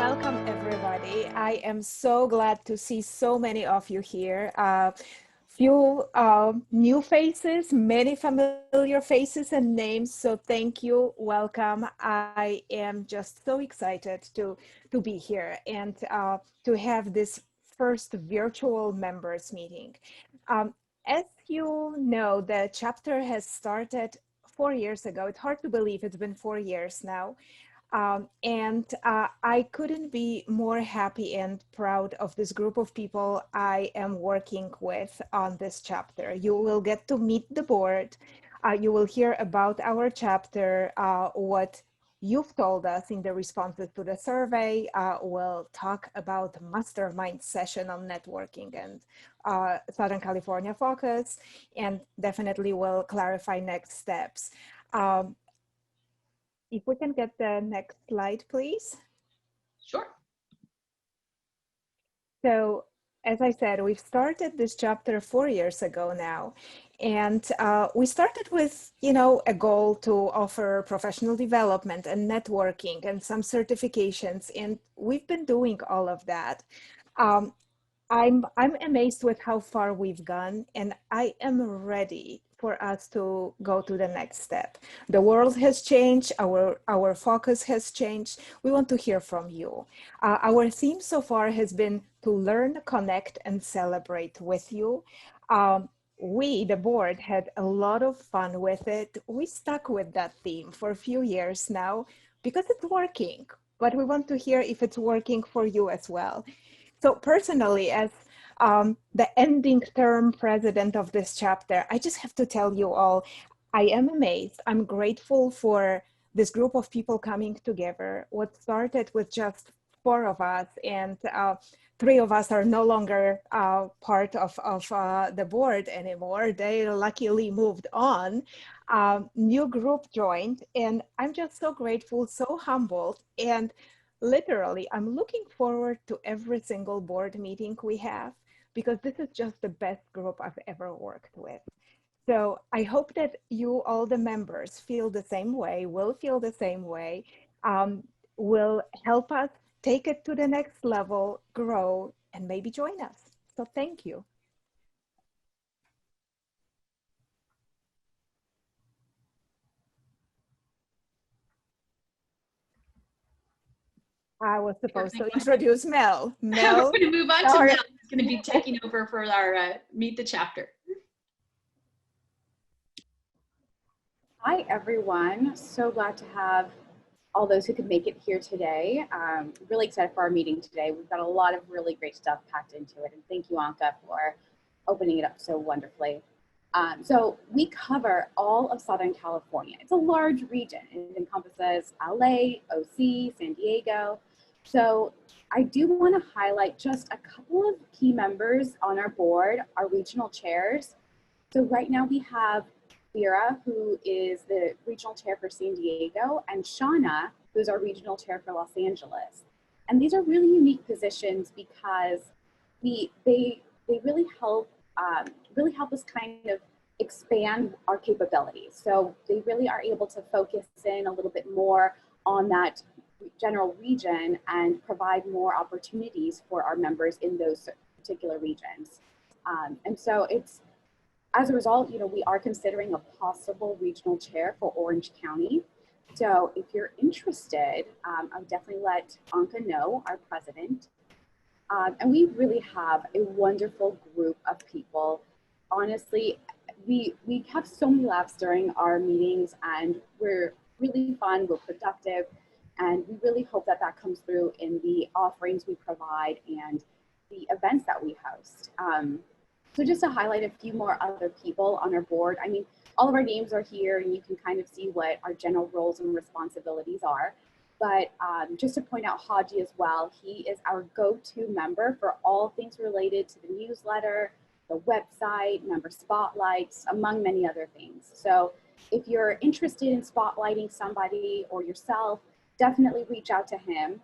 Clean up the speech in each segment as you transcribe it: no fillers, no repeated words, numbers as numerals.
welcome everybody. I am so glad to see so many of you here. Few new faces, many familiar faces and names. So thank you, welcome. I am just so excited to be here and to have this first virtual members meeting. As you know, the chapter has started 4 years ago. It's hard to believe it's been 4 years now. I couldn't be more happy and proud of this group of people I am working with on this chapter. You will get to meet the board. You will hear about our chapter, what you've told us in the responses to the survey. We'll talk about the mastermind session on networking and Southern California focus, and definitely will clarify next steps. If we can get the next slide, please. Sure. So, as I said, we've started this chapter 4 years ago now. And we started with, a goal to offer professional development and networking and some certifications. And we've been doing all of that. I'm amazed with how far we've gone, and I am ready for us to go to the next step. The world has changed, our focus has changed. We want to hear from you. Our theme so far has been to learn, connect, and celebrate with you. We, the board, had a lot of fun with it. We stuck with that theme for a few years now because it's working, but we want to hear if it's working for you as well. So personally, as the ending term president of this chapter, I just have to tell you all, I am amazed. I'm grateful for this group of people coming together. What started with just 4 of us, and 3 of us are no longer part of the board anymore. They luckily moved on. New group joined, and I'm just so grateful, so humbled, and literally, I'm looking forward to every single board meeting we have, because this is just the best group I've ever worked with. So I hope that you, all the members, feel the same way, will feel the same way, will help us take it to the next level, grow, and maybe join us. So thank you. I was supposed to introduce Mel. Mel, we're going to move on to Mel, who's going to be taking over for our Meet the Chapter. Hi, everyone. So glad to have all those who could make it here today. Really excited for our meeting today. We've got a lot of really great stuff packed into it. And thank you, Anka, for opening it up so wonderfully. So we cover all of Southern California. It's a large region. It encompasses LA, OC, San Diego. So I do want to highlight just a couple of key members on our board, our regional chairs. So right now we have Vera, who is the regional chair for San Diego, and Shauna, who's our regional chair for Los Angeles. And these are really unique positions because they really help us kind of expand our capabilities. So they really are able to focus in a little bit more on that general region and provide more opportunities for our members in those particular regions. And so as a result, we are considering a possible regional chair for Orange County. So if you're interested, I would definitely let Anka know, our president. And we really have a wonderful group of people. Honestly, we have so many laughs during our meetings, and we're really fun, we're productive, and we really hope that that comes through in the offerings we provide and the events that we host. So just to highlight a few more other people on our board, I mean, all of our names are here and you can kind of see what our general roles and responsibilities are. But just to point out Haji as well, he is our go-to member for all things related to the newsletter, the website, member spotlights, among many other things. So if you're interested in spotlighting somebody or yourself, definitely reach out to him.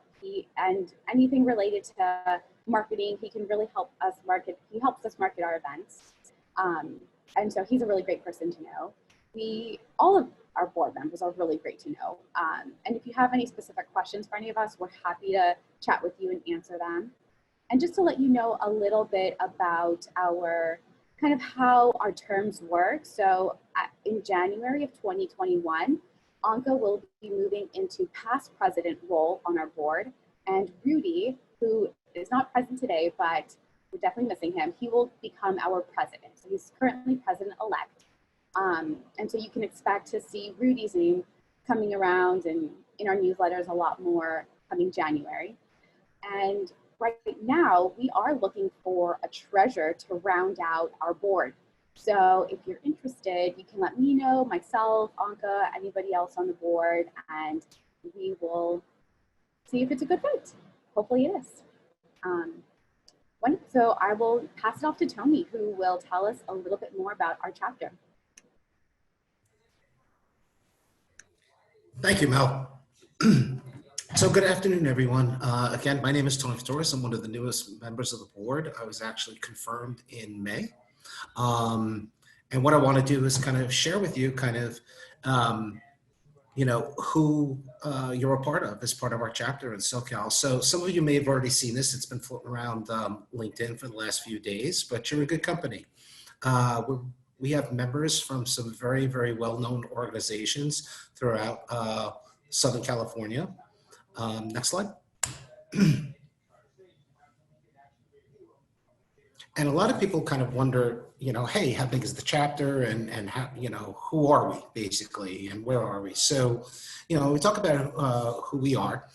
And anything related to marketing, he can really help us market. He helps us market our events. And so he's a really great person to know. our board members are really great to know. And if you have any specific questions for any of us, we're happy to chat with you and answer them. And just to let you know a little bit about our kind of how our terms work. So in January of 2021, Anka will be moving into past president role on our board, and Rudy, who is not present today, but we're definitely missing him, he will become our president. So he's currently president-elect. And so you can expect to see Rudy's name coming around and in our newsletters a lot more coming January. And right now, we are looking for a treasurer to round out our board. So if you're interested, you can let me know, myself, Anka, anybody else on the board, and we will see if it's a good fit. Hopefully it is. So I will pass it off to Tony, who will tell us a little bit more about our chapter. Thank you, Mel. So good afternoon, everyone. Again, my name is Tony Torres. I'm one of the newest members of the board. I was actually confirmed in May. And what I want to do is kind of share with you kind of, who you're a part of as part of our chapter in SoCal. So some of you may have already seen this. It's been floating around LinkedIn for the last few days, but you're in good company. We have members from some very, very well-known organizations throughout Southern California. Next slide. And a lot of people kind of wonder, hey, how big is the chapter, and how, who are we basically, and where are we? So, we talk about who we are.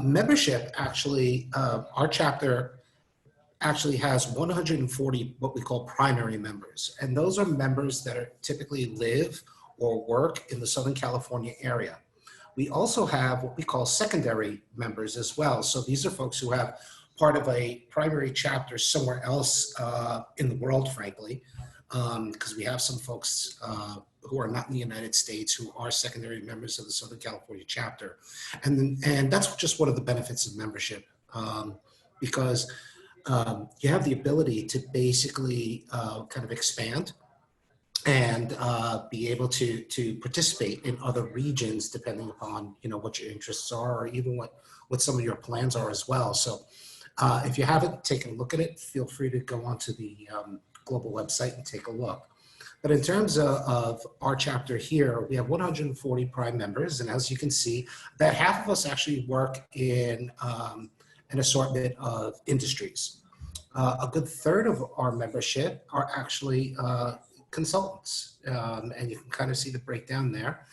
Membership actually, our chapter actually has 140 what we call primary members. And those are members that typically live or work in the Southern California area. We also have what we call secondary members as well. So these are folks who have part of a primary chapter somewhere else in the world, frankly, because we have some folks who are not in the United States who are secondary members of the Southern California chapter. And that's just one of the benefits of membership, because you have the ability to basically kind of expand and be able to participate in other regions depending upon what your interests are, or even what some of your plans are as well. So if you haven't taken a look at it, feel free to go onto the global website and take a look. But in terms of our chapter here, we have 140 prime members, and as you can see, that half of us actually work in an assortment of industries. A good third of our membership are actually consultants, and you can kind of see the breakdown there.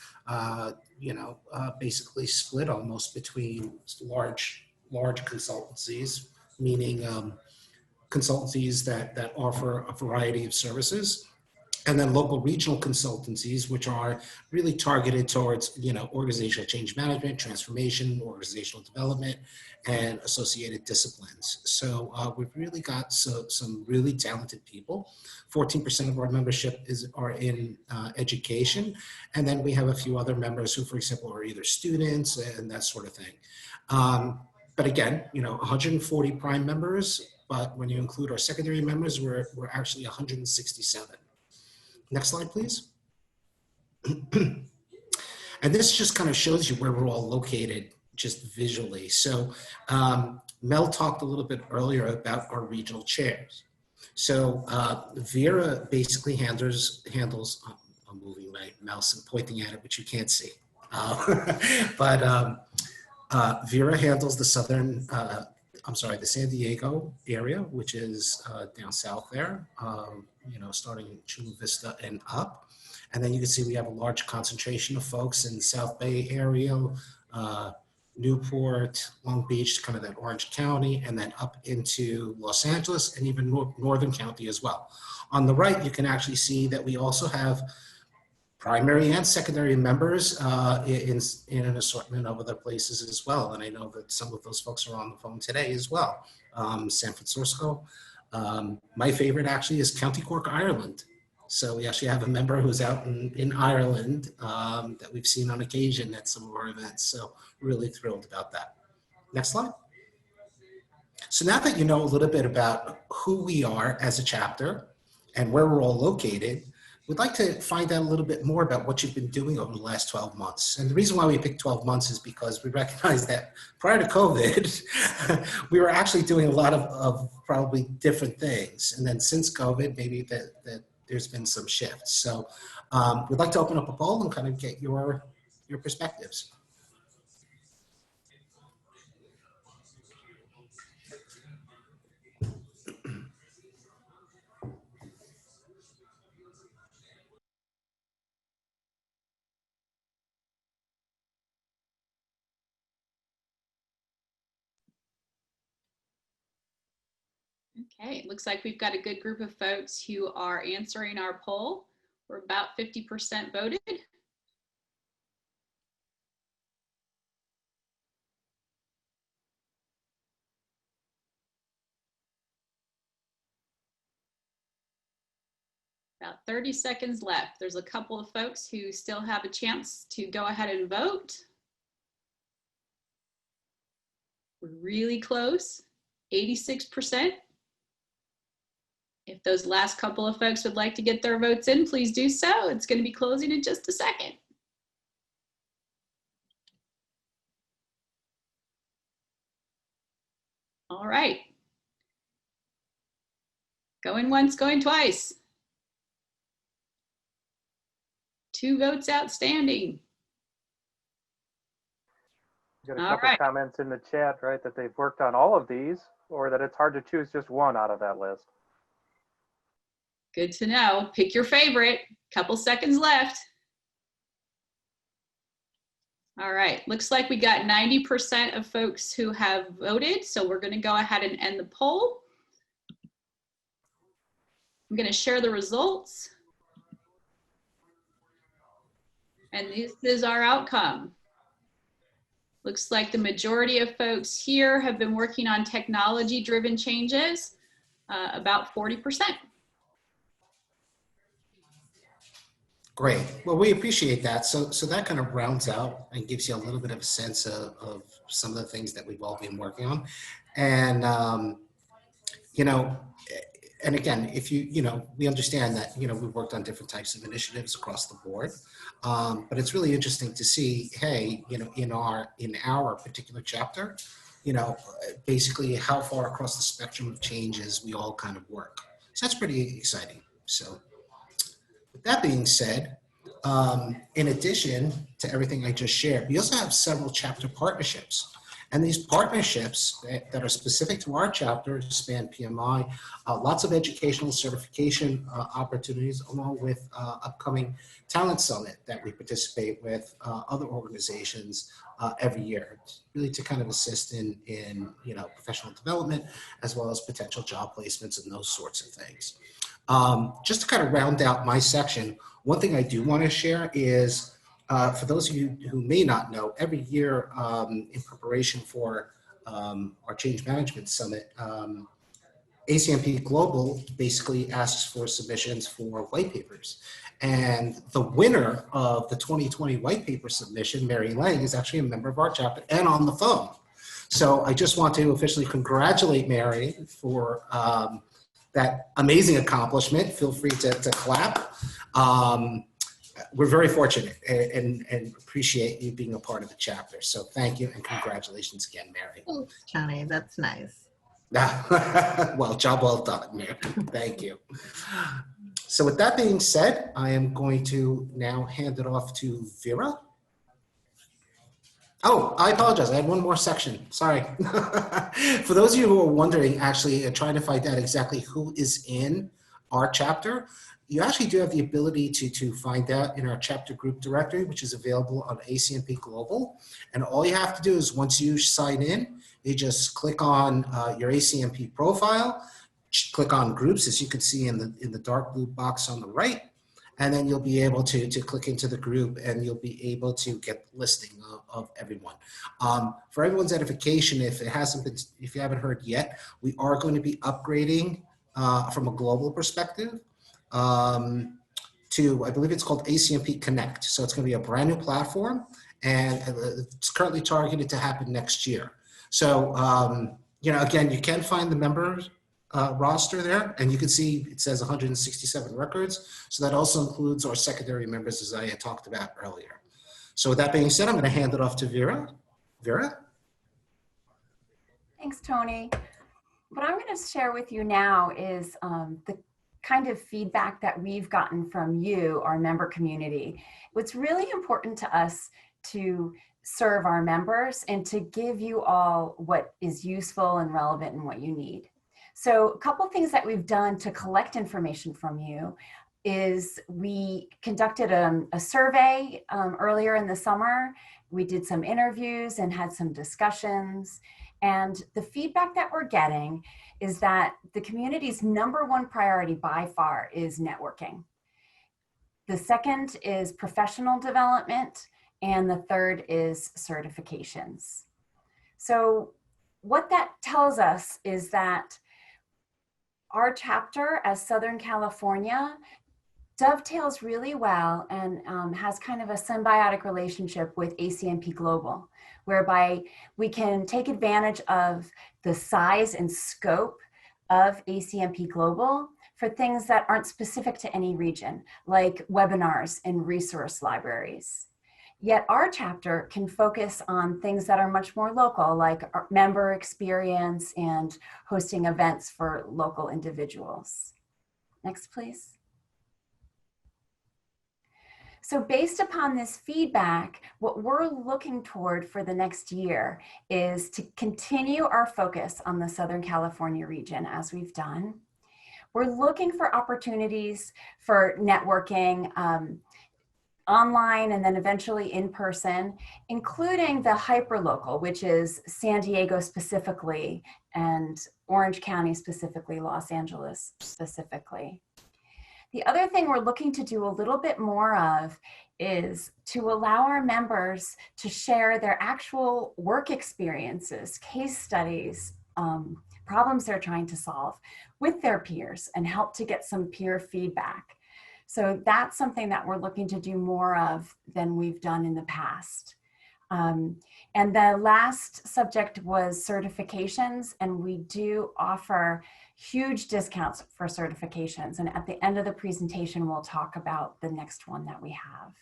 Basically split almost between large consultancies, meaning consultancies that offer a variety of services, and then local regional consultancies, which are really targeted towards, organizational change management, transformation, organizational development, and associated disciplines. So we've really got some really talented people. 14% of our membership are in education. And then we have a few other members who, for example, are either students and that sort of thing. But again, 140 prime members, but when you include our secondary members, we're actually 167. Next slide, please. And this just kind of shows you where we're all located just visually. So Mel talked a little bit earlier about our regional chairs. So Vera basically handles, I'm moving my mouse and pointing at it, which you can't see. But Vera handles the the San Diego area, which is down south there, starting in Chula Vista and up. And then you can see we have a large concentration of folks in the South Bay area, Newport, Long Beach, kind of that Orange County, and then up into Los Angeles and even Northern County as well. On the right, you can actually see that we also have primary and secondary members in an assortment of other places as well. And I know that some of those folks are on the phone today as well. San Francisco. My favorite actually is County Cork, Ireland. So we actually have a member who's out in Ireland that we've seen on occasion at some of our events. So really thrilled about that. Next slide. So now that you know a little bit about who we are as a chapter and where we're all located, we'd like to find out a little bit more about what you've been doing over the last 12 months. And the reason why we picked 12 months is because we recognize that prior to COVID, we were actually doing a lot of probably different things. And then since COVID, maybe that there's been some shifts. So we'd like to open up a poll and kind of get your perspectives. Okay, it looks like we've got a good group of folks who are answering our poll. We're about 50% voted. About 30 seconds left. There's a couple of folks who still have a chance to go ahead and vote. We're really close, 86%. If those last couple of folks would like to get their votes in, please do so. It's going to be closing in just a second. All right. Going once, going twice. 2 votes outstanding. You got a couple comments in the chat, right, that they've worked on all of these, or that it's hard to choose just one out of that list. Good to know. Pick your favorite. Couple seconds left. All right. Looks like we got 90% of folks who have voted. So we're going to go ahead and end the poll. I'm going to share the results. And this is our outcome. Looks like the majority of folks here have been working on technology-driven changes, about 40%. Great. Well, we appreciate that. So that kind of rounds out and gives you a little bit of a sense of some of the things that we've all been working on. And, you know, and again, if we understand that, we've worked on different types of initiatives across the board. But it's really interesting to see, hey, in our particular chapter, basically how far across the spectrum of changes we all kind of work. So that's pretty exciting. So with that being said, in addition to everything I just shared, we also have several chapter partnerships. And these partnerships that are specific to our chapter span PMI, lots of educational certification opportunities, along with upcoming talent summit that we participate with other organizations every year, really to kind of assist in professional development, as well as potential job placements and those sorts of things. Just to kind of round out my section, one thing I do want to share is, for those of you who may not know, every year in preparation for our Change Management Summit, ACMP Global basically asks for submissions for white papers. And the winner of the 2020 white paper submission, Mary Lang, is actually a member of our chapter and on the phone. So I just want to officially congratulate Mary for that amazing accomplishment. Feel free to clap. We're very fortunate and appreciate you being a part of the chapter. So thank you and congratulations again, Mary. Thanks, Johnny. That's nice. Well, job well done, Mary. Thank you. So with that being said, I am going to now hand it off to Vera. Oh, I apologize. I had one more section. Sorry. For those of you who are wondering, actually trying to find out exactly who is in our chapter, you actually do have the ability to find out in our chapter group directory, which is available on ACMP Global. And all you have to do is once you sign in, you just click on your ACMP profile, click on groups, as you can see in the dark blue box on the right, and then you'll be able to click into the group and you'll be able to get the listing of everyone. For everyone's edification, if you haven't heard yet, we are going to be upgrading from a global perspective to, I believe it's called ACMP Connect. So it's going to be a brand new platform, and it's currently targeted to happen next year. So, again, you can find the members roster there, and you can see it says 167 records. So that also includes our secondary members, as I had talked about earlier. So with that being said, I'm going to hand it off to Vera. Vera? Thanks, Tony. What I'm going to share with you now is the kind of feedback that we've gotten from you, our member community. It's really important to us to serve our members and to give you all what is useful and relevant and what you need. So a couple things that we've done to collect information from you is we conducted a survey earlier in the summer. We did some interviews and had some discussions. And the feedback that we're getting is that the community's #1 priority by far is networking. The second is professional development, and the third is certifications. So what that tells us is that our chapter as Southern California dovetails really well and has kind of a symbiotic relationship with ACMP Global, whereby we can take advantage of the size and scope of ACMP Global for things that aren't specific to any region, like webinars and resource libraries. Yet our chapter can focus on things that are much more local, like our member experience and hosting events for local individuals. Next, please. So based upon this feedback, what we're looking toward for the next year is to continue our focus on the Southern California region as we've done. We're looking for opportunities for networking online and then eventually in person, including the hyperlocal, which is San Diego specifically and Orange County specifically, Los Angeles specifically. The other thing we're looking to do a little bit more of is to allow our members to share their actual work experiences, case studies, problems they're trying to solve with their peers and help to get some peer feedback. So that's something that we're looking to do more of than we've done in the past. And the last subject was certifications, and we do offer huge discounts for certifications. And at the end of the presentation, we'll talk about the next one that we have.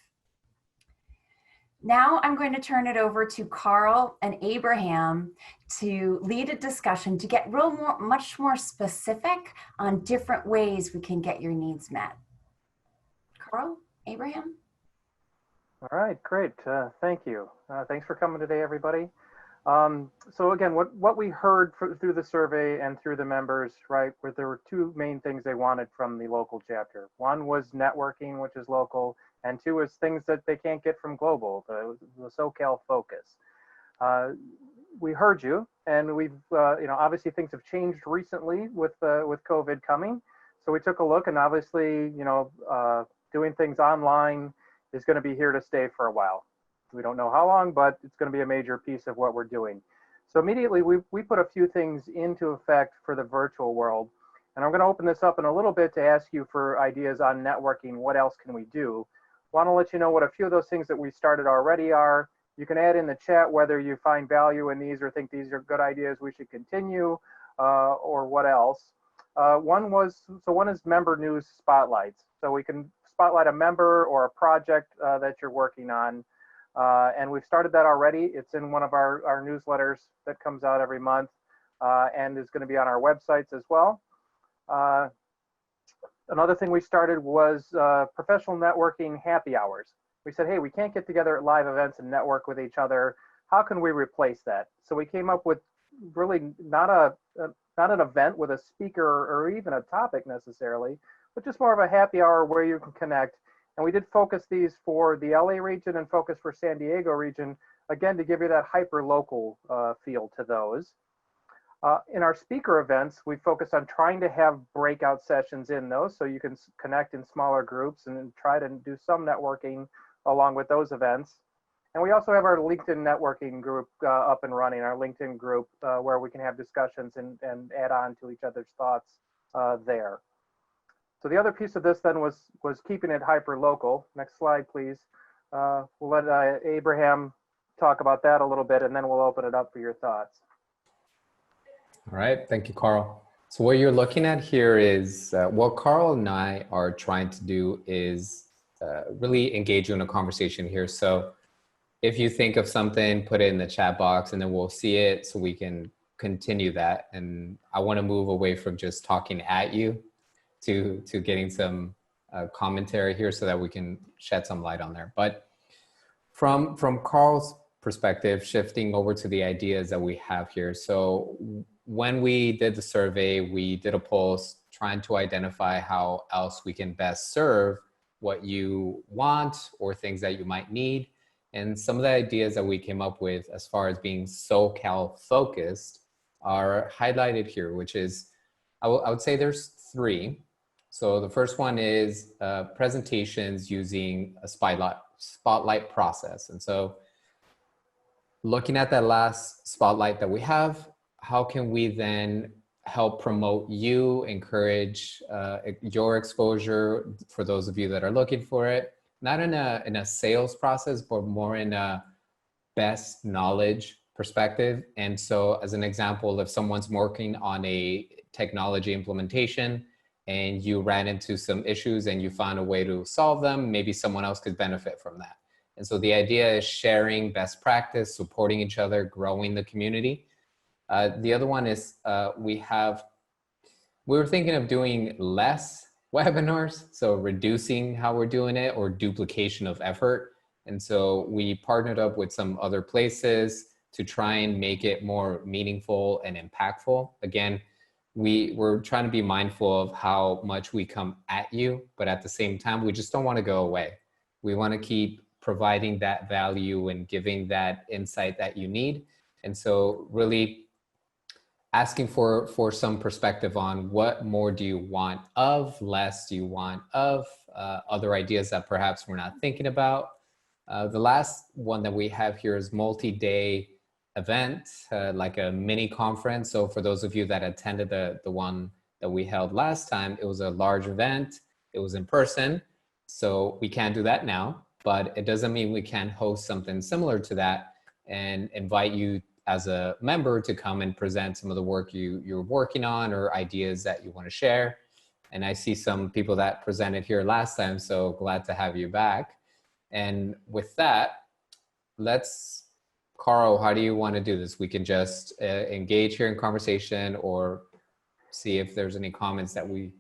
Now I'm going to turn it over to Carl and Abraham to lead a discussion to get much more specific on different ways we can get your needs met. Carl, Abraham? All right, great. Thank you. Thanks for coming today, everybody. So again, what we heard through the survey and through the members, right, where there were two main things they wanted from the local chapter. One was networking, which is local, and two is things that they can't get from global, the SoCal focus. We heard you, and we've, obviously things have changed recently with COVID coming. So we took a look, and obviously, doing things online is going to be here to stay for a while. We don't know how long, but it's going to be a major piece of what we're doing. So immediately we put a few things into effect for the virtual world. And I'm going to open this up in a little bit to ask you for ideas on networking. What else can we do? Want to let you know what a few of those things that we started already are. You can add in the chat whether you find value in these or think these are good ideas we should continue, or what else. One is member news spotlights. So we can spotlight a member or a project that you're working on. And we've started that already. It's in one of our newsletters that comes out every month and is going to be on our websites as well. Another thing we started was professional networking happy hours. We said, hey, we can't get together at live events and network with each other. How can we replace that? So we came up with really not an event with a speaker or even a topic necessarily, but just more of a happy hour where you can connect. And we did focus these for the LA region and focus for San Diego region, again, to give you that hyper-local feel to those. In our speaker events, we focus on trying to have breakout sessions in those so you can connect in smaller groups and try to do some networking along with those events. And we also have our LinkedIn networking group up and running, our LinkedIn group where we can have discussions and add on to each other's thoughts there. So the other piece of this then was keeping it hyper local. Next slide, please. We'll let Abraham talk about that a little bit, and then we'll open it up for your thoughts. All right, thank you, Carl. So what you're looking at here is what Carl and I are trying to do is really engage you in a conversation here. So if you think of something, put it in the chat box and then we'll see it so we can continue that. And I want to move away from just talking at you to getting some commentary here so that we can shed some light on there. But from Carl's perspective, shifting over to the ideas that we have here. So when we did the survey, we did a poll trying to identify how else we can best serve what you want or things that you might need. And some of the ideas that we came up with as far as being SoCal focused are highlighted here, which is, I would say there's 3. So the first one is presentations using a spotlight process. And so looking at that last spotlight that we have, how can we then help promote you, encourage your exposure for those of you that are looking for it, not in a sales process, but more in a best knowledge perspective. And so as an example, if someone's working on a technology implementation and you ran into some issues and you found a way to solve them, maybe someone else could benefit from that. And so the idea is sharing best practice, supporting each other, growing the community. The other one is we were thinking of doing less webinars, so reducing how we're doing it or duplication of effort. And so we partnered up with some other places to try and make it more meaningful and impactful. Again, we're trying to be mindful of how much we come at you, but at the same time, we just don't want to go away. We want to keep providing that value and giving that insight that you need. And so really asking for some perspective on what more do you want of, less do you want of, other ideas that perhaps we're not thinking about. The last one that we have here is multi-day event, like a mini conference. So for those of you that attended the one that we held last time, it was a large event, it was in person. So we can't do that now, but it doesn't mean we can't host something similar to that and invite you as a member to come and present some of the work you're working on or ideas that you want to share. And I see some people that presented here last time, so glad to have you back. And with that, Carl, how do you want to do this? We can just engage here in conversation or see if there's any comments that we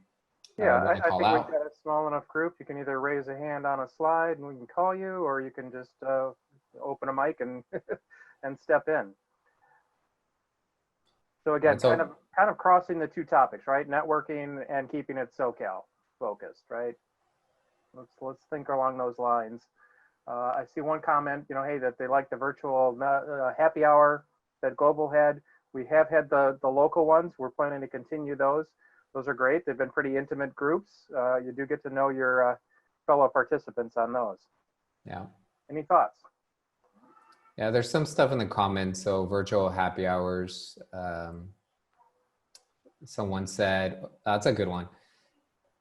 want to call out. I think we've got a small enough group. You can either raise a hand on a slide and we can call you, or you can just open a mic and and step in. So again, kind of crossing the 2 topics, right? Networking and keeping it SoCal focused, right? Let's think along those lines. I see one comment, hey, that they like the virtual happy hour that Global had. We have had the local ones. We're planning to continue those. Those are great. They've been pretty intimate groups. You do get to know your fellow participants on those. Yeah. Any thoughts? Yeah, there's some stuff in the comments. So virtual happy hours. Someone said, that's a good one.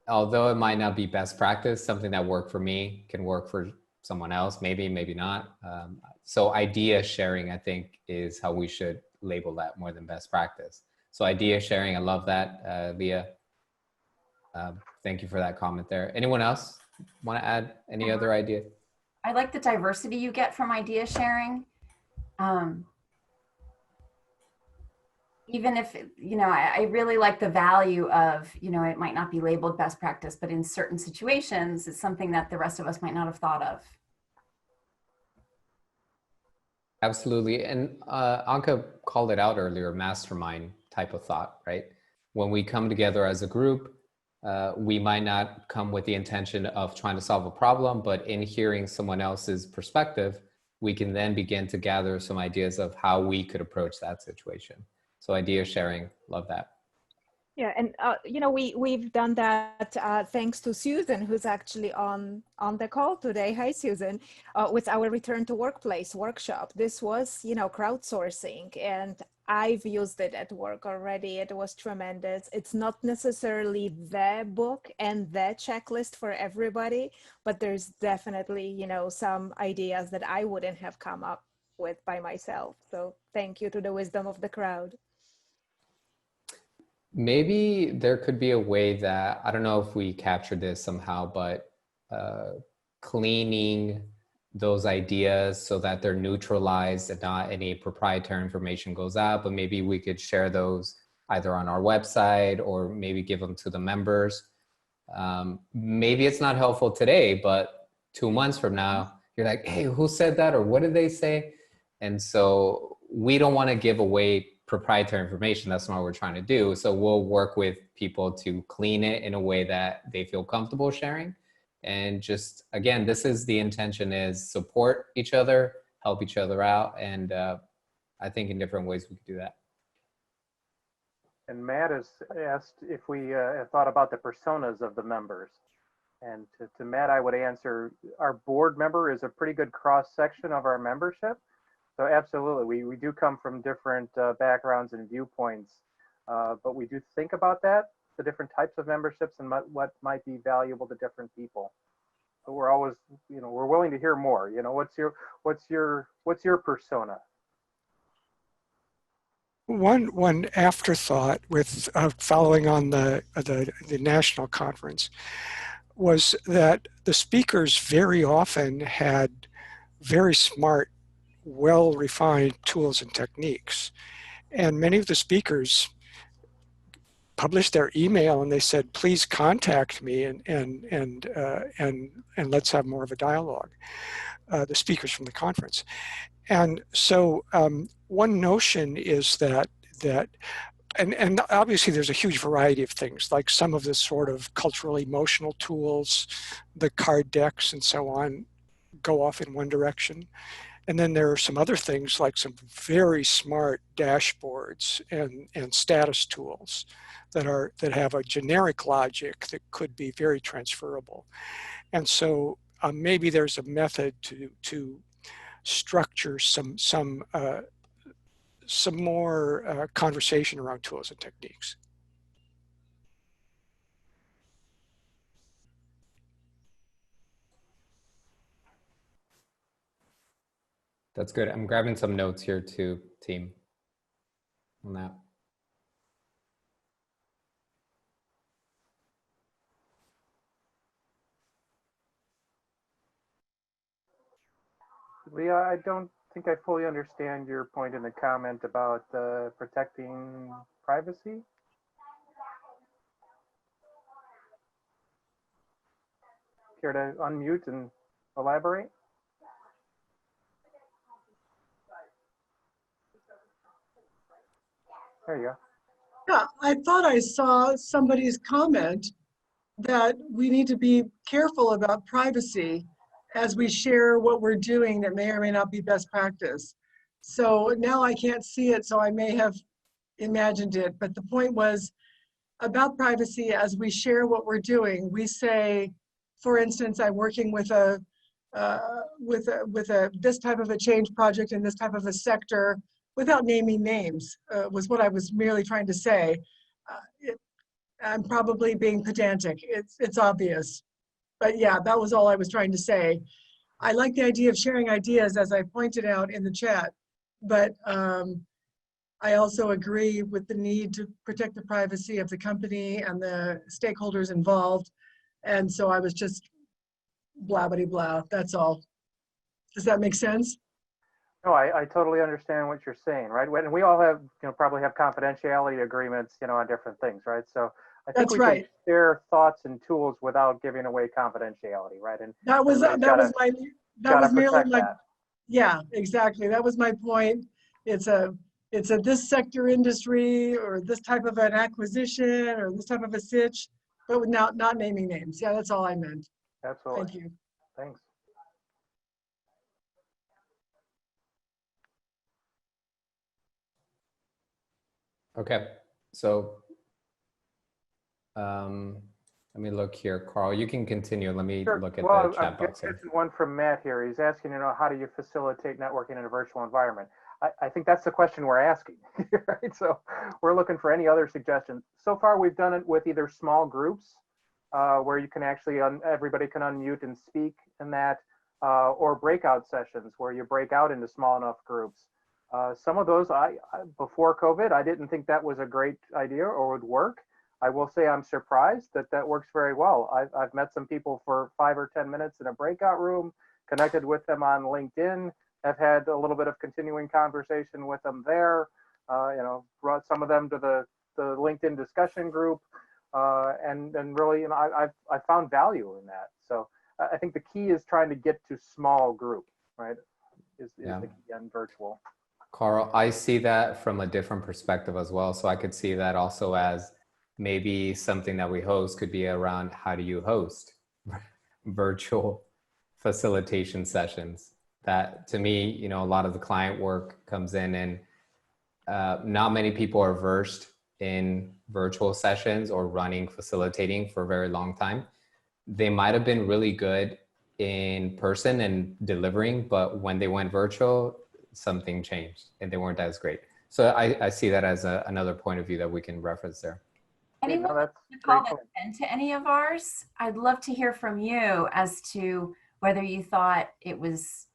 Although it might not be best practice, something that worked for me can work for someone else, maybe not. So idea sharing, I think, is how we should label that more than best practice. So idea sharing, I love that, Leah. Thank you for that comment there. Anyone else want to add any other idea? I like the diversity you get from idea sharing. Even if, I really like the value of, it might not be labeled best practice, but in certain situations, it's something that the rest of us might not have thought of. Absolutely. And Anka called it out earlier, mastermind type of thought, right? When we come together as a group, we might not come with the intention of trying to solve a problem, but in hearing someone else's perspective, we can then begin to gather some ideas of how we could approach that situation. So idea sharing, love that. Yeah, and we've done that thanks to Susan, who's actually on the call today. Hi, Susan. With our Return to Workplace workshop. This was, crowdsourcing, and I've used it at work already. It was tremendous. It's not necessarily the book and the checklist for everybody, but there's definitely, some ideas that I wouldn't have come up with by myself. So thank you to the wisdom of the crowd. Maybe there could be a way that, I don't know if we captured this somehow, but cleaning those ideas so that they're neutralized and not any proprietary information goes out, but maybe we could share those either on our website or maybe give them to the members. Maybe it's not helpful today, but 2 months from now, you're like, hey, who said that? Or what did they say? And so we don't want to give away proprietary information. That's not what we're trying to do. So we'll work with people to clean it in a way that they feel comfortable sharing. And just, again, this is the intention, is support each other, help each other out. And I think in different ways we could do that. And Matt has asked if we have thought about the personas of the members. And to Matt, I would answer, our board member is a pretty good cross section of our membership. So absolutely, we do come from different backgrounds and viewpoints, but we do think about that, the different types of memberships and what might be valuable to different people. But we're always, we're willing to hear more. What's your persona? One afterthought with following on the national conference was that the speakers very often had very smart, well-refined tools and techniques, and many of the speakers published their email and they said, "Please contact me and let's have more of a dialogue." The speakers from the conference. And so one notion is that and obviously there's a huge variety of things, like some of the sort of cultural emotional tools, the card decks and so on, go off in one direction. And then there are some other things like some very smart dashboards and status tools that have a generic logic that could be very transferable. And so maybe there's a method to structure some more conversation around tools and techniques. That's good. I'm grabbing some notes here too, team, on that. Leah, I don't think I fully understand your point in the comment about protecting privacy. Care to unmute and elaborate? There you go. Yeah, I thought I saw somebody's comment that we need to be careful about privacy as we share what we're doing that may or may not be best practice. So now I can't see it, so I may have imagined it, but the point was about privacy as we share what we're doing. We say, for instance, I'm working with this type of a change project in this type of a sector, without naming names, was what I was merely trying to say. I'm probably being pedantic. It's obvious. But yeah, that was all I was trying to say. I like the idea of sharing ideas, as I pointed out in the chat, but I also agree with the need to protect the privacy of the company and the stakeholders involved. And so I was just blabbity blah, that's all. Does that make sense? No, I totally understand what you're saying, right? And we all have, probably have confidentiality agreements, on different things, right? So I think That's we right. can share thoughts and tools without giving away confidentiality, right? And that was merely my, that. yeah, exactly. That was my point. It's a this sector industry or this type of an acquisition or this type of a sitch, but without not naming names. Yeah, that's all I meant. Absolutely. Thank you. Thanks. Okay, so let me look here. Carl, you can continue. Let me look at the chat box here. One from Matt here. He's asking, how do you facilitate networking in a virtual environment? I think that's the question we're asking, right? So we're looking for any other suggestions. So far, we've done it with either small groups where you can actually, everybody can unmute and speak in that, or breakout sessions where you break out into small enough groups. Some of those, before COVID, I didn't think that was a great idea or would work. I will say I'm surprised that that works very well. I've met some people for 5 or 10 minutes in a breakout room, connected with them on LinkedIn, have had a little bit of continuing conversation with them there, brought some of them to the LinkedIn discussion group, and really, I found value in that. So I think the key is trying to get to small group, right? Is the key on virtual. Carl, I see that from a different perspective as well. So I could see that also as maybe something that we host could be around how do you host virtual facilitation sessions. That to me, a lot of the client work comes in, and not many people are versed in virtual sessions or facilitating for a very long time. They might have been really good in person and delivering, but when they went virtual, something changed and they weren't as great. So I see that as another point of view that we can reference there. Anyone want to call that into any of ours? I'd love to hear from you as to whether you thought it was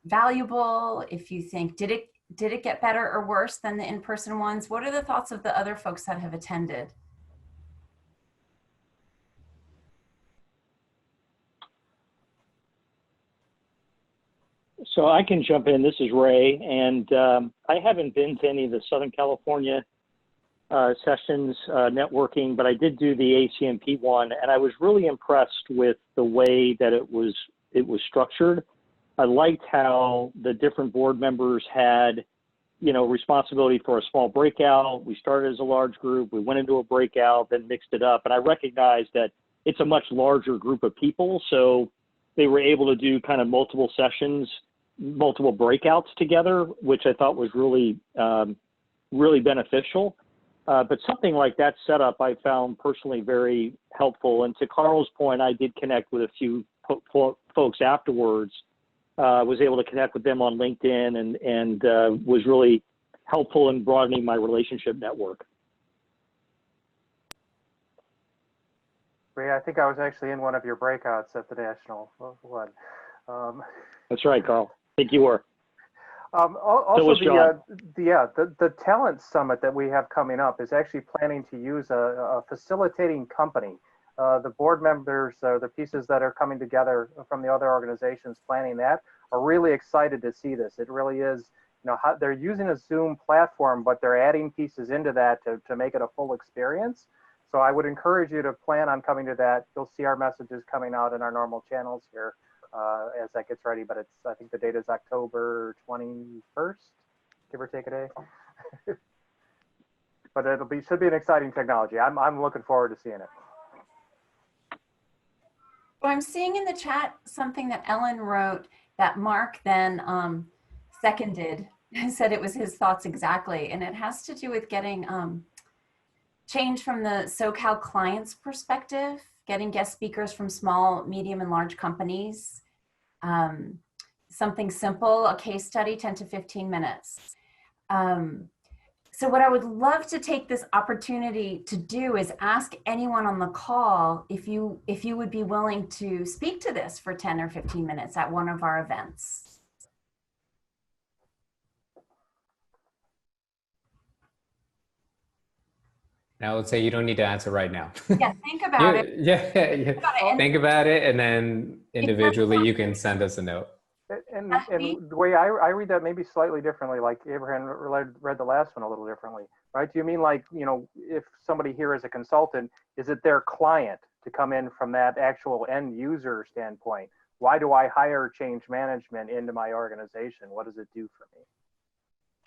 valuable, if you think, did it get better or worse than the in-person ones? What are the thoughts of the other folks that have attended? So I can jump in. This is Ray, and I haven't been to any of the Southern California sessions networking, but I did do the ACMP one, and I was really impressed with the way that it was structured. I liked how the different board members had, responsibility for a small breakout. We started as a large group, we went into a breakout, then mixed it up, and I recognized that it's a much larger group of people, so they were able to do kind of multiple sessions, multiple breakouts together, which I thought was really, really beneficial. But something like that setup I found personally very helpful. And to Carl's point, I did connect with a few folks afterwards, was able to connect with them on LinkedIn, and was really helpful in broadening my relationship network. Ray, I think I was actually in one of your breakouts at the national one. That's right, Carl. I think you were. Also, the talent summit that we have coming up is actually planning to use a facilitating company. The board members, the pieces that are coming together from the other organizations planning that, are really excited to see this. It really is, how they're using a Zoom platform, but they're adding pieces into that to make it a full experience. So I would encourage you to plan on coming to that. You'll see our messages coming out in our normal channels here as that gets ready, but I think the date is October 21st, give or take a day. But should be an exciting technology. I'm looking forward to seeing it. Well, I'm seeing in the chat something that Ellen wrote that Mark then seconded and said it was his thoughts exactly. And it has to do with getting change from the SoCal client's perspective, getting guest speakers from small, medium, and large companies. Something simple, a case study, 10 to 15 minutes. So what I would love to take this opportunity to do is ask anyone on the call if you would be willing to speak to this for 10 or 15 minutes at one of our events. And I would say you don't need to answer right now. Yeah, think about it. Yeah. Think about it, and then individually you can send us a note. And the way I read that maybe slightly differently, like Abraham read the last one a little differently, right? Do you mean like, if somebody here is a consultant, is it their client to come in from that actual end user standpoint? Why do I hire change management into my organization? What does it do for me?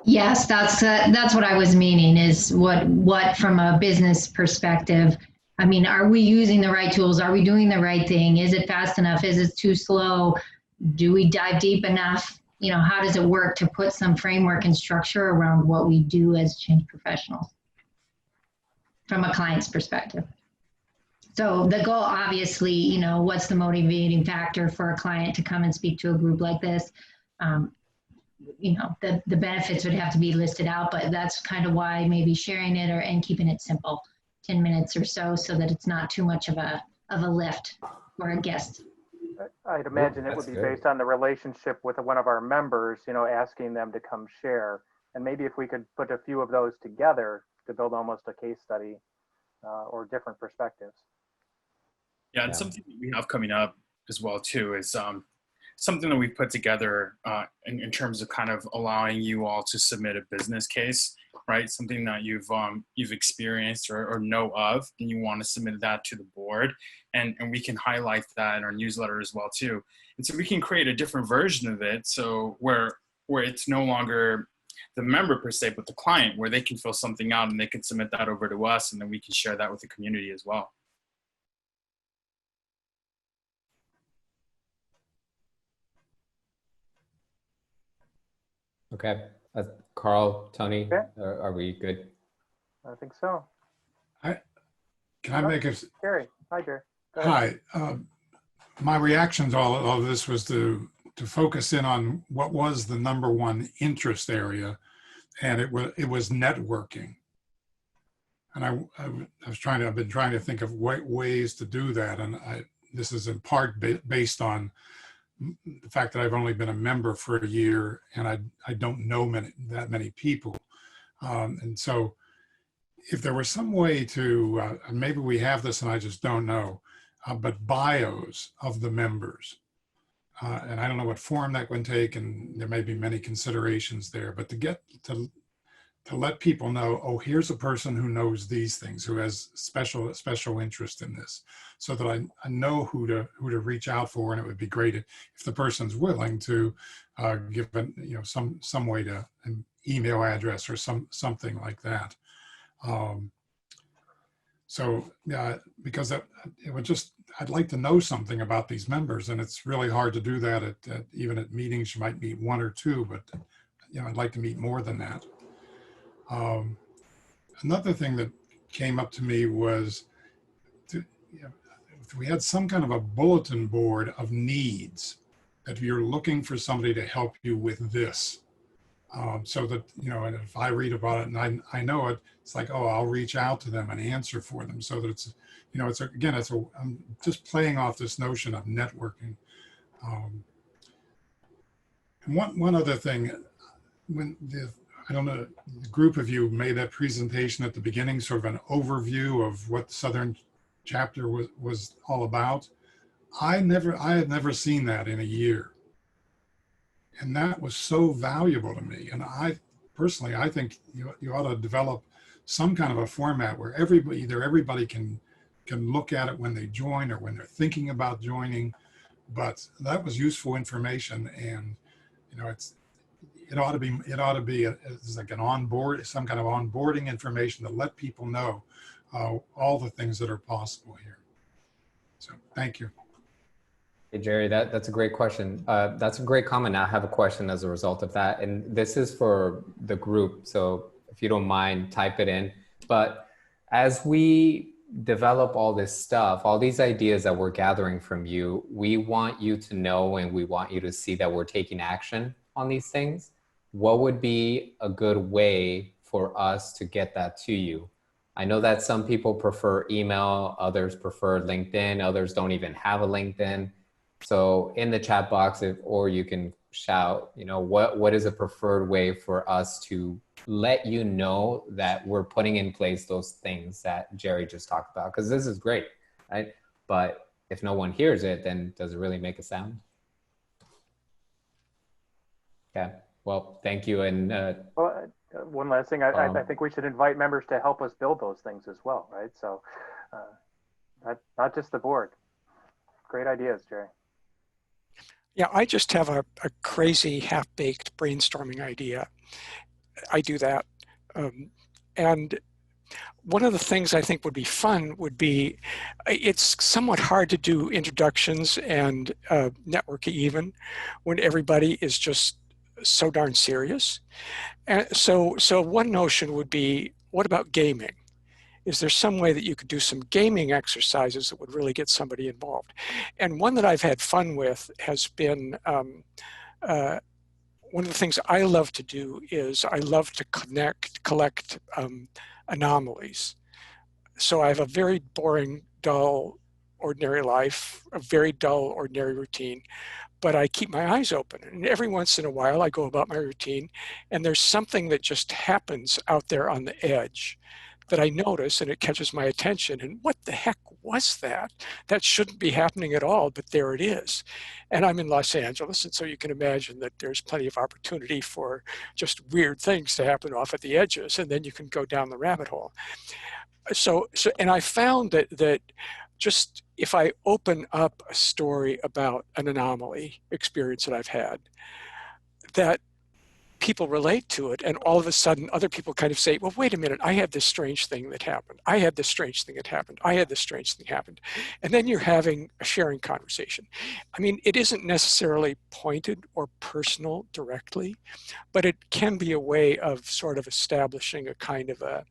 Yes, that's what I was meaning, is what from a business perspective. I mean, are we using the right tools? Are we doing the right thing? Is it fast enough? Is it too slow? Do we dive deep enough? How does it work to put some framework and structure around what we do as change professionals from a client's perspective? So the goal, obviously, what's the motivating factor for a client to come and speak to a group like this? The benefits would have to be listed out, but that's kind of why maybe sharing it and keeping it simple, 10 minutes or so that it's not too much of a lift for a guest. I'd imagine it would be based on the relationship with one of our members, asking them to come share. And maybe if we could put a few of those together to build almost a case study or different perspectives. Yeah, and something that we have coming up as well too is something that we've put together in terms of kind of allowing you all to submit a business case, right? Something that you've experienced or know of, and you want to submit that to the board, and we can highlight that in our newsletter as well too. And so we can create a different version of it, so where it's no longer the member per se, but the client, where they can fill something out and they can submit that over to us, and then we can share that with the community as well. Okay, Carl, Tony, Okay. are we good? I think so. Can I make a? Jerry, hi Jerry. Go ahead. Hi. My reaction to all of this was to focus in on what was the #1 interest area, and it was networking. And I've been trying to think of ways to do that, and this is in part based on the fact that I've only been a member for a year, and I don't know that many people, and so if there was some way to, maybe we have this and I just don't know, but bios of the members. And I don't know what form that would take, and there may be many considerations there, but to let people know, oh, here's a person who knows these things, who has special interest in this, so that I know who to reach out for. And it would be great if the person's willing to give some way to an email address or something like that. So yeah, because I'd like to know something about these members, and it's really hard to do that even at meetings. You might meet 1 or 2, but I'd like to meet more than that. Another thing that came up to me was if we had some kind of a bulletin board of needs, that you're looking for somebody to help you with this. So that, and if I read about it and I know it, it's like, oh, I'll reach out to them and answer for them, so that it's, I'm just playing off this notion of networking. And one other thing, when I don't know, the group of you made that presentation at the beginning, sort of an overview of what the Southern Chapter was all about. I had never seen that in a year. And that was so valuable to me. And I personally think you ought to develop some kind of a format where everybody can look at it when they join or when they're thinking about joining. But that was useful information, and it ought to be it's like some kind of onboarding information to let people know all the things that are possible here. So thank you. Hey, Jerry, that's a great question. That's a great comment. I have a question as a result of that. And this is for the group. So if you don't mind, type it in. But as we develop all this stuff, all these ideas that we're gathering from you, we want you to know, and we want you to see that we're taking action on these things. What would be a good way for us to get that to you? I know that some people prefer email, others prefer LinkedIn, others don't even have a LinkedIn. So in the chat box, or you can shout, what is a preferred way for us to let you know that we're putting in place those things that Jerry just talked about? Because this is great, right? But if no one hears it, then does it really make a sound? Okay, well, thank you. And one last thing, I think we should invite members to help us build those things as well, right? So not just the board. Great ideas, Jerry. Yeah, I just have a crazy half-baked brainstorming idea. I do that. And one of the things I think would be fun would be, it's somewhat hard to do introductions and networking even when everybody is just so darn serious. And so one notion would be, what about gaming? Is there some way that you could do some gaming exercises that would really get somebody involved? And one that I've had fun with has been, one of the things I love to do is I love to collect anomalies. So I have a very boring, dull, ordinary life, a very dull, ordinary routine. but I keep my eyes open. And every once in a while, I go about my routine, and there's something that just happens out there on the edge that I notice, and it catches my attention. And what the heck was that? That shouldn't be happening at all, but there it is. And I'm in Los Angeles, and so you can imagine that there's plenty of opportunity for just weird things to happen off at the edges, and then you can go down the rabbit hole. And I found that just if I open up a story about an anomaly experience that I've had, that people relate to it, and all of a sudden other people kind of say, well, wait a minute, I had this strange thing that happened. I had this strange thing that happened. I had this strange thing happened. And then you're having a sharing conversation. I mean, it isn't necessarily pointed or personal directly, but it can be a way of sort of establishing a kind of a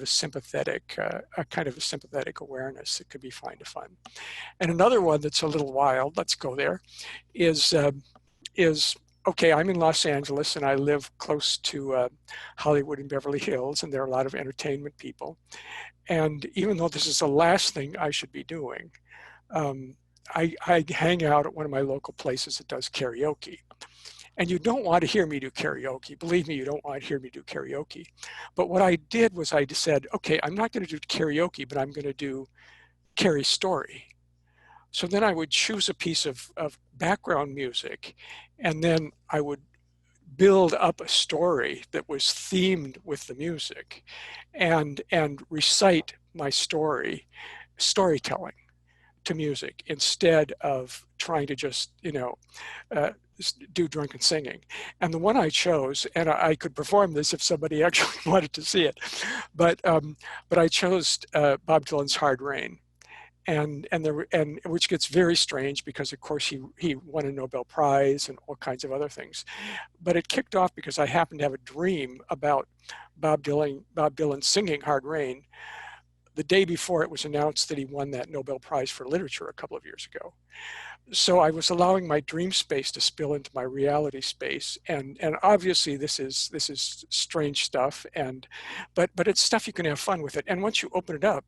sympathetic awareness that could be fun. And another one that's a little wild, let's go there, is okay, I'm in Los Angeles and I live close to Hollywood and Beverly Hills, and there are a lot of entertainment people. And even though this is the last thing I should be doing, I hang out at one of my local places that does karaoke. And you don't want to hear me do karaoke. Believe me, you don't want to hear me do karaoke. But what I did was I said, okay, I'm not going to do karaoke, but I'm going to do Carrie's story. So then I would choose a piece of background music, and then I would build up a story that was themed with the music, and recite my storytelling to music, instead of trying to just, do drunken singing. And the one I chose, and I could perform this if somebody actually wanted to see it, but I chose Bob Dylan's Hard Rain. And which gets very strange because, of course, he won a Nobel Prize and all kinds of other things. But it kicked off because I happened to have a dream about Bob Dylan singing Hard Rain the day before it was announced that he won that Nobel Prize for Literature a couple of years ago. So I was allowing my dream space to spill into my reality space, and obviously this is strange stuff, but it's stuff you can have fun with it. And once you open it up,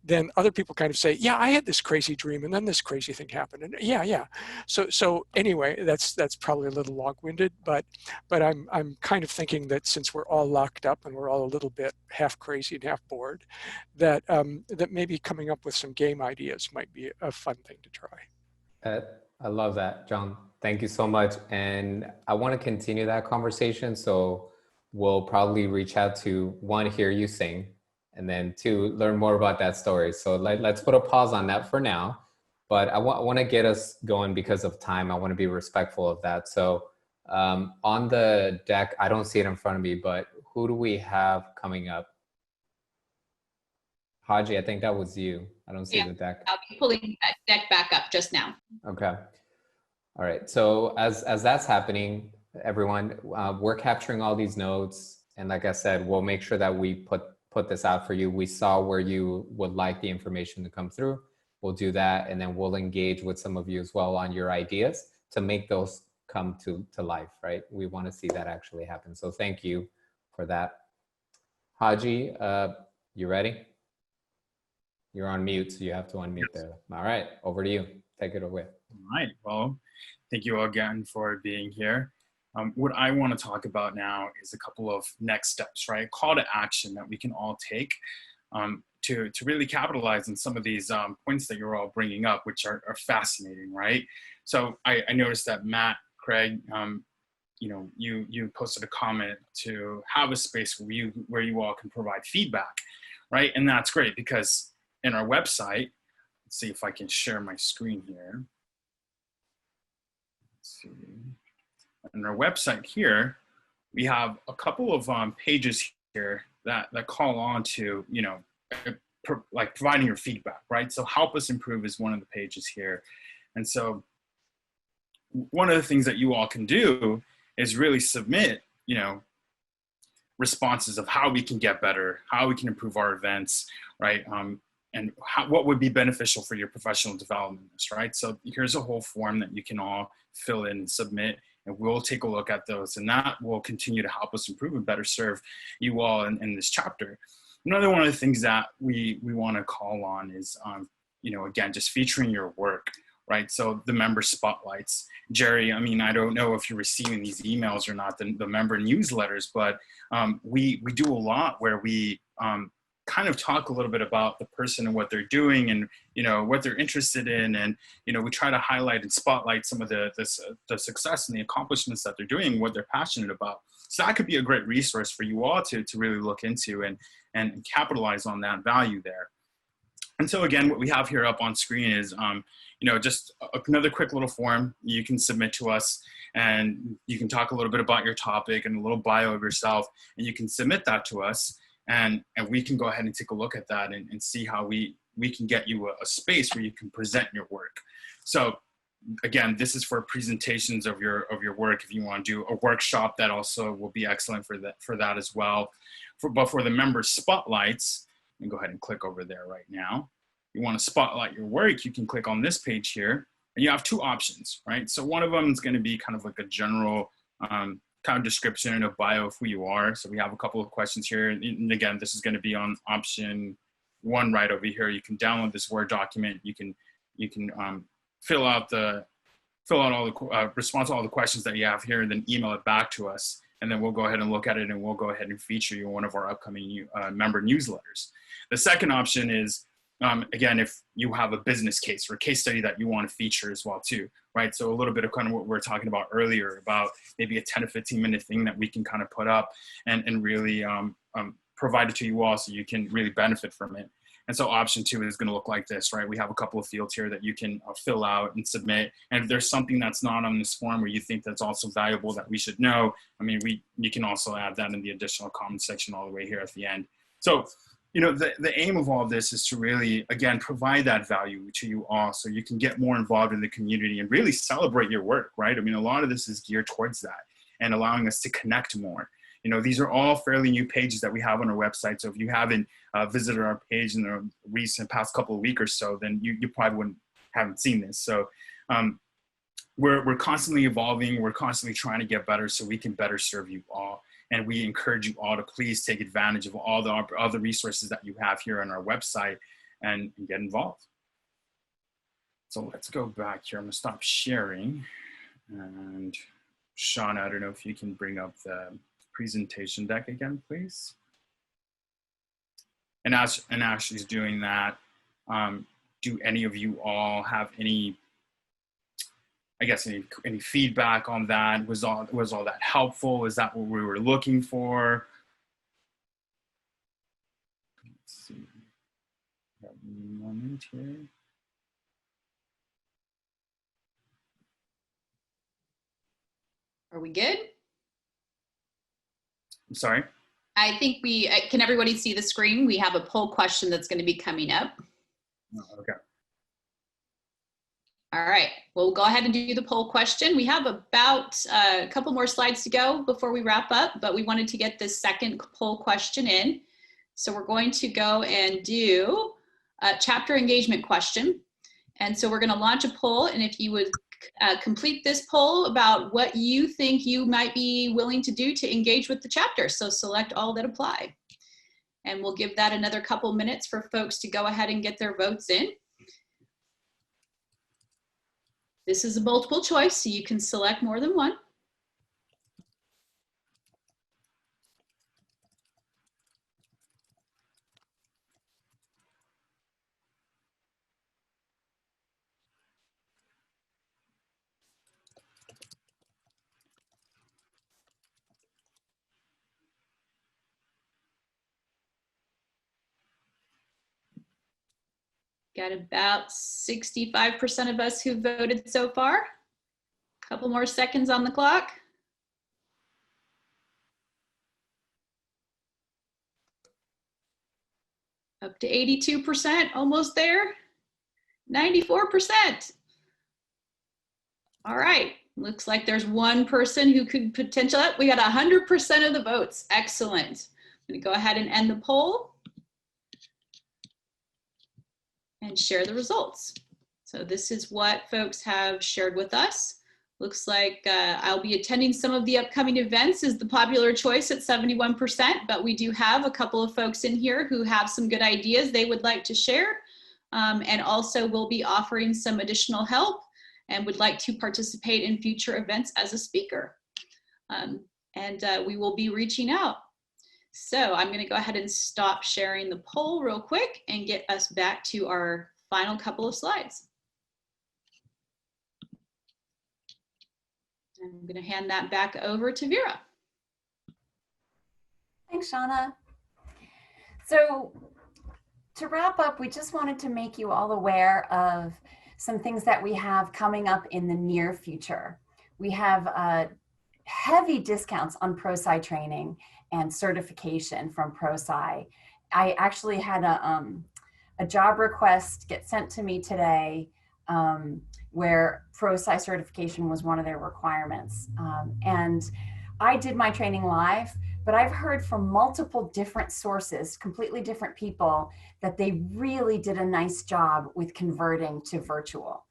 then other people kind of say, yeah, I had this crazy dream, and then this crazy thing happened, and yeah. So anyway, that's probably a little long-winded, but I'm kind of thinking that since we're all locked up and we're all a little bit half crazy and half bored, that maybe coming up with some game ideas might be a fun thing to try. I love that, John. Thank you so much. And I want to continue that conversation. So we'll probably reach out to, one, hear you sing, and then two, learn more about that story. So let's put a pause on that for now. But I want to get us going because of time. I want to be respectful of that. So on the deck, I don't see it in front of me, but who do we have coming up? Haji, I think that was you. I don't see the deck. I'll be pulling that deck back up just now. Okay. All right. So as that's happening, everyone, we're capturing all these notes. And like I said, we'll make sure that we put this out for you. We saw where you would like the information to come through. We'll do that. And then we'll engage with some of you as well on your ideas to make those come to life, right? We want to see that actually happen. So thank you for that. Haji, you ready? You're on mute, so you have to unmute there. All right, over to you. Take it away. All right, well, thank you all again for being here. What I want to talk about now is a couple of next steps, right? Call to action that we can all take to really capitalize on some of these points that you're all bringing up, which are fascinating, right? So I noticed that Matt, Craig, you posted a comment to have a space where you all can provide feedback, right? And that's great because in our website, let's see if I can share my screen here. Let's see. On our website here, we have a couple of pages here that call on to, like providing your feedback, right? So help us improve is one of the pages here. And so one of the things that you all can do is really submit, responses of how we can get better, how we can improve our events, right? And what would be beneficial for your professional development, right? So here's a whole form that you can all fill in and submit, and we'll take a look at those, and that will continue to help us improve and better serve you all in this chapter. Another one of the things that we want to call on is, again, just featuring your work, right? So the member spotlights. Jerry, I mean, I don't know if you're receiving these emails or not, the member newsletters, but we do a lot where we kind of talk a little bit about the person and what they're doing and, you know, what they're interested in. And, you know, we try to highlight and spotlight some of the success and the accomplishments that they're doing, what they're passionate about. So that could be a great resource for you all to really look into and capitalize on that value there. And so again, what we have here up on screen is, you know, just another quick little form you can submit to us, and you can talk a little bit about your topic and a little bio of yourself, and you can submit that to us, and we can go ahead and take a look at that and see how we can get you a space where you can present your work. So again, this is for presentations of your work. If you want to do a workshop, that also will be excellent for that as well. But for the member spotlights, and go ahead and click over there right now. You want to spotlight your work, you can click on this page here, and you have two options, right? So one of them is going to be kind of like a general kind of description of bio of who you are. So we have a couple of questions here. And again, this is going to be on option 1 right over here. You can download this Word document. You can fill out all the response to all the questions that you have here, and then email it back to us. And then we'll go ahead and look at it, and we'll go ahead and feature you in one of our upcoming member newsletters. The second option is, again, if you have a business case or a case study that you want to feature as well too, right? So a little bit of kind of what we were talking about earlier about maybe a 10 to 15 minute thing that we can kind of put up and really provide it to you all so you can really benefit from it. And so option 2 is going to look like this, right? We have a couple of fields here that you can fill out and submit. And if there's something that's not on this form or you think that's also valuable that we should know, I mean, you can also add that in the additional comment section all the way here at the end. So, you know, the aim of all of this is to really, again, provide that value to you all so you can get more involved in the community and really celebrate your work, right? I mean, a lot of this is geared towards that and allowing us to connect more. You know, these are all fairly new pages that we have on our website. So if you haven't visited our page in the past couple of weeks or so, then you probably haven't seen this. So we're constantly evolving. We're constantly trying to get better so we can better serve you all. And we encourage you all to please take advantage of all the other resources that you have here on our website and get involved. So let's go back here. I'm gonna stop sharing. And Sean, I don't know if you can bring up the presentation deck again, please. And as she's doing that, do any of you all have any, I guess, any feedback on that? Was all that helpful? Is that what we were looking for? Let's see. Got a moment here. Are we good? I'm sorry? I think can everybody see the screen? We have a poll question that's going to be coming up. Oh, okay. All right, well, we'll go ahead and do the poll question. We have about a couple more slides to go before we wrap up, but we wanted to get this second poll question in. So we're going to go and do a chapter engagement question. And so we're going to launch a poll, and if you would complete this poll about what you think you might be willing to do to engage with the chapter. So select all that apply. And we'll give that another couple minutes for folks to go ahead and get their votes in. This is a multiple choice, so you can select more than one. Got about 65% of us who voted so far. A couple more seconds on the clock. Up to 82%, almost there. 94%. All right, looks like there's one person who could potentially, we got 100% of the votes. Excellent. I'm gonna go ahead and end the poll and share the results. So this is what folks have shared with us. Looks like I'll be attending some of the upcoming events is the popular choice at 71%, but we do have a couple of folks in here who have some good ideas they would like to share. and also will be offering some additional help and would like to participate in future events as a speaker. We will be reaching out. So I'm going to go ahead and stop sharing the poll real quick and get us back to our final couple of slides. I'm going to hand that back over to Vera. Thanks, Shauna. So to wrap up, we just wanted to make you all aware of some things that we have coming up in the near future. We have heavy discounts on ProSci training and certification from ProSci. I actually had a job request get sent to me today where ProSci certification was one of their requirements. And I did my training live, but I've heard from multiple different sources, completely different people, that they really did a nice job with converting to virtual.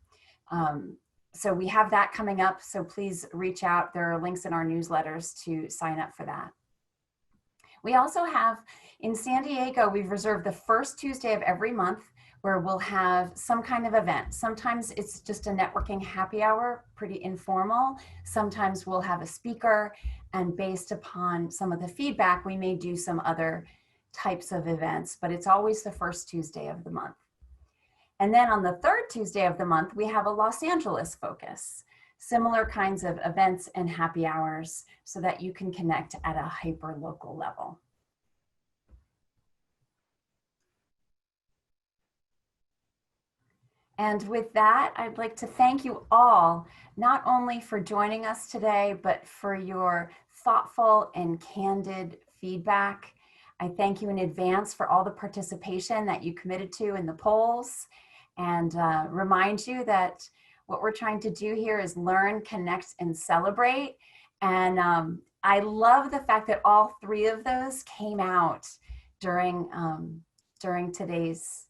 So we have that coming up, so please reach out. There are links in our newsletters to sign up for that. We also have, in San Diego, we've reserved the first Tuesday of every month where we'll have some kind of event. Sometimes it's just a networking happy hour, pretty informal. Sometimes we'll have a speaker, and based upon some of the feedback, we may do some other types of events, but it's always the first Tuesday of the month. And then on the third Tuesday of the month, we have a Los Angeles focus. Similar kinds of events and happy hours so that you can connect at a hyper-local level. And with that, I'd like to thank you all, not only for joining us today, but for your thoughtful and candid feedback. I thank you in advance for all the participation that you committed to in the polls, and remind you that what we're trying to do here is learn, connect, and celebrate. And I love the fact that all three of those came out during today's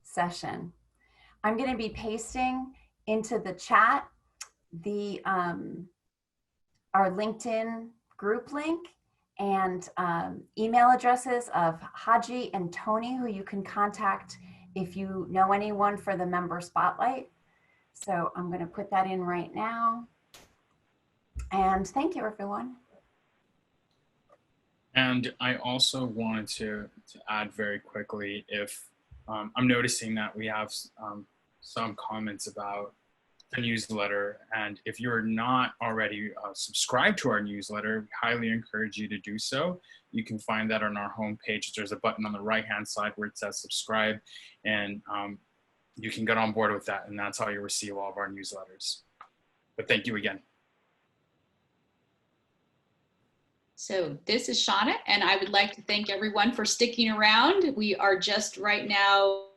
session. I'm going to be pasting into the chat our LinkedIn group link and email addresses of Haji and Tony, who you can contact if you know anyone for the member spotlight. So I'm going to put that in right now. And thank you, everyone. And I also wanted to add very quickly, if I'm noticing that we have some comments about the newsletter, and if you're not already subscribed to our newsletter, we highly encourage you to do so. You can find that on our homepage. There's a button on the right-hand side where it says subscribe, and you can get on board with that, and that's how you receive all of our newsletters. But thank you again. So this is Shauna, and I would like to thank everyone for sticking around. We are just right now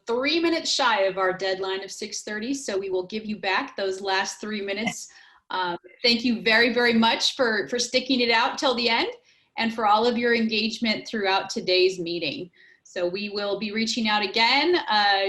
3 minutes shy of our deadline of 6:30, so we will give you back those last 3 minutes. Thank you very, very much for sticking it out till the end, and for all of your engagement throughout today's meeting. So we will be reaching out again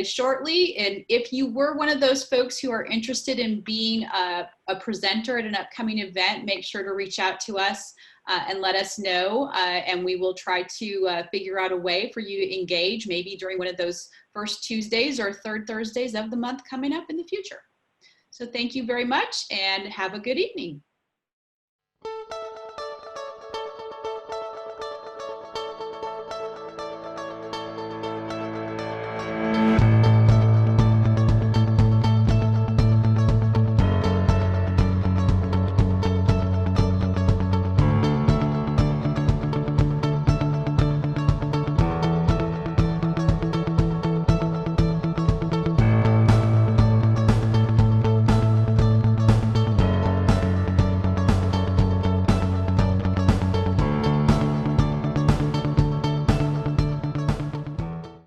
shortly, and if you were one of those folks who are interested in being a presenter at an upcoming event, make sure to reach out to us and let us know, and we will try to figure out a way for you to engage, maybe during one of those first Tuesdays or third Thursdays of the month coming up in the future. So thank you very much, and have a good evening.